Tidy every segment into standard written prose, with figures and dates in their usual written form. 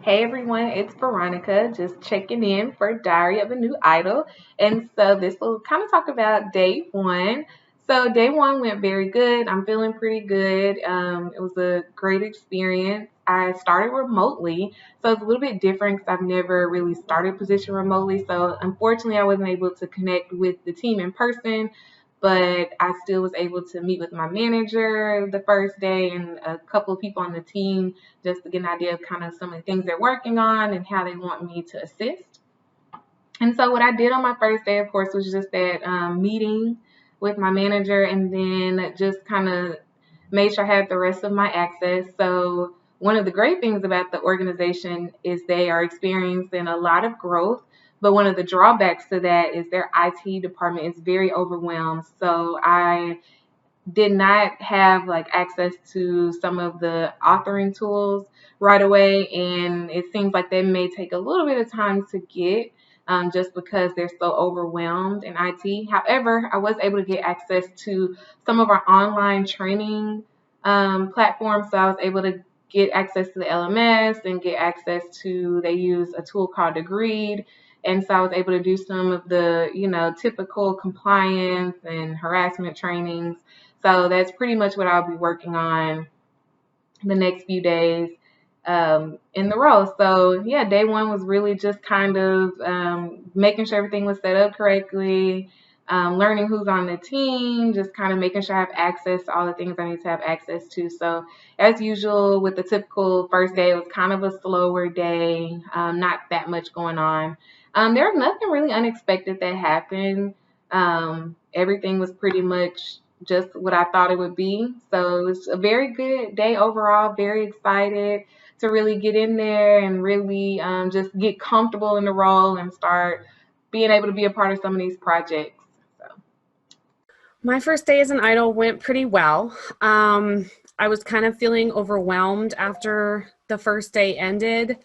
Hey everyone, it's Veronica, just checking in for Diary of a New Idol. And so this will kind of talk about day one. So day one went very good. I'm feeling pretty good. It was a great experience. I started remotely, so it's a little bit different because I've never really started a position remotely. So unfortunately, I wasn't able to connect with the team in person, but I still was able to meet with my manager the first day and a couple of people on the team just to get an idea of kind of some of the things they're working on and how they want me to assist. And so what I did on my first day, of course, was just that meeting with my manager and then just kind of made sure I had the rest of my access. So one of the great things about the organization is they are experiencing a lot of growth. But one of the drawbacks to that is their IT department is very overwhelmed. So I did not have like access to some of the authoring tools right away, and it seems like they may take a little bit of time to get just because they're so overwhelmed in IT. However, I was able to get access to some of our online training platforms, so I was able to get access to the LMS and get access to, they use a tool called Agreed. And so I was able to do some of the, typical compliance and harassment trainings. So that's pretty much what I'll be working on the next few days in the role. So yeah, day one was really just kind of making sure everything was set up correctly, learning who's on the team, just kind of making sure I have access to all the things I need to have access to. So as usual with the typical first day, it was kind of a slower day, not that much going on. There was nothing really unexpected that happened. Everything was pretty much just what I thought it would be. So it was a very good day overall. Very excited to really get in there and really just get comfortable in the role and start being able to be a part of some of these projects. So. My first day as an idol went pretty well. I was kind of feeling overwhelmed after the first day ended.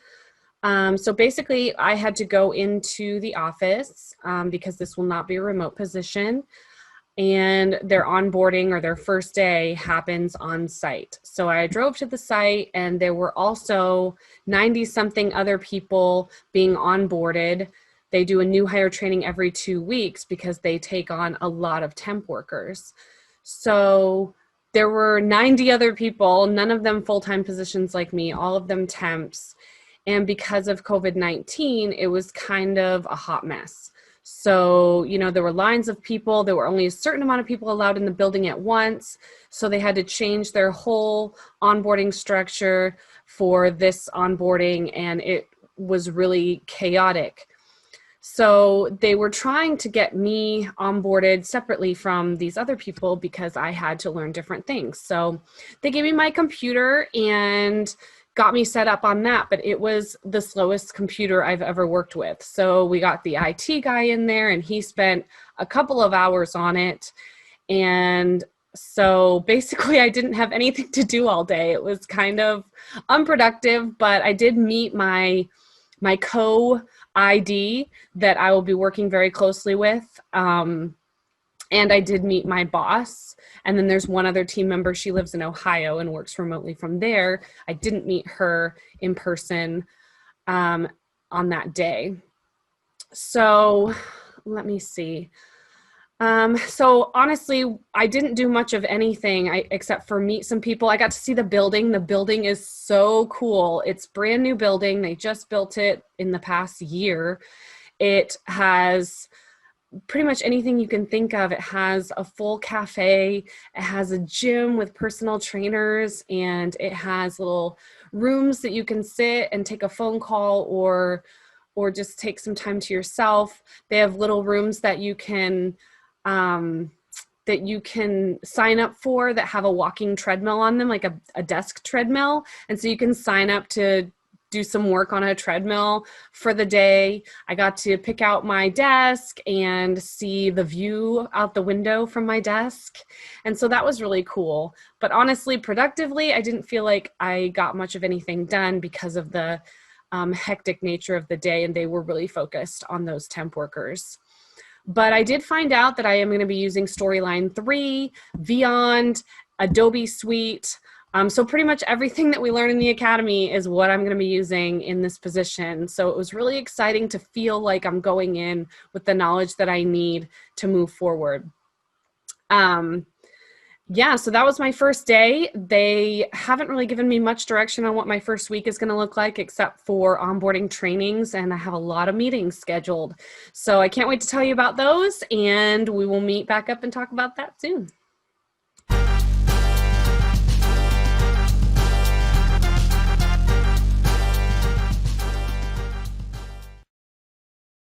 So basically, I had to go into the office because this will not be a remote position, and their onboarding or their first day happens on site. So I drove to the site, and there were also 90 something other people being onboarded. They do a new hire training every 2 weeks because they take on a lot of temp workers. So there were 90 other people, none of them full-time positions like me, all of them temps. And because of COVID-19, it was kind of a hot mess. So, there were lines of people. There were only a certain amount of people allowed in the building at once. So they had to change their whole onboarding structure for this onboarding, and it was really chaotic. So they were trying to get me onboarded separately from these other people because I had to learn different things. So they gave me my computer and got me set up on that, but it was the slowest computer I've ever worked with. So we got the IT guy in there, and he spent a couple of hours on it. And so basically I didn't have anything to do all day. It was kind of unproductive, but I did meet my co-ID that I will be working very closely with. And I did meet my boss. And then there's one other team member. She lives in Ohio and works remotely from there. I didn't meet her in person on that day. So let me see. So honestly, I didn't do much of anything except for meet some people. I got to see the building. The building is so cool. It's brand new building. They just built it in the past year. It has pretty much anything you can think of. It has a full cafe, it has a gym with personal trainers, and it has little rooms that you can sit and take a phone call or just take some time to yourself. They have little rooms that you can sign up for that have a walking treadmill on them, like a desk treadmill. And so you can sign up to do some work on a treadmill for the day. I got to pick out my desk and see the view out the window from my desk. And so that was really cool. But honestly, productively, I didn't feel like I got much of anything done because of the hectic nature of the day, and they were really focused on those temp workers. But I did find out that I am going to be using Storyline 3, Beyond, Adobe Suite, So pretty much everything that we learn in the academy is what I'm going to be using in this position. So it was really exciting to feel like I'm going in with the knowledge that I need to move forward. Yeah, so that was my first day. They haven't really given me much direction on what my first week is going to look like, except for onboarding trainings, and I have a lot of meetings scheduled. So I can't wait to tell you about those, and we will meet back up and talk about that soon.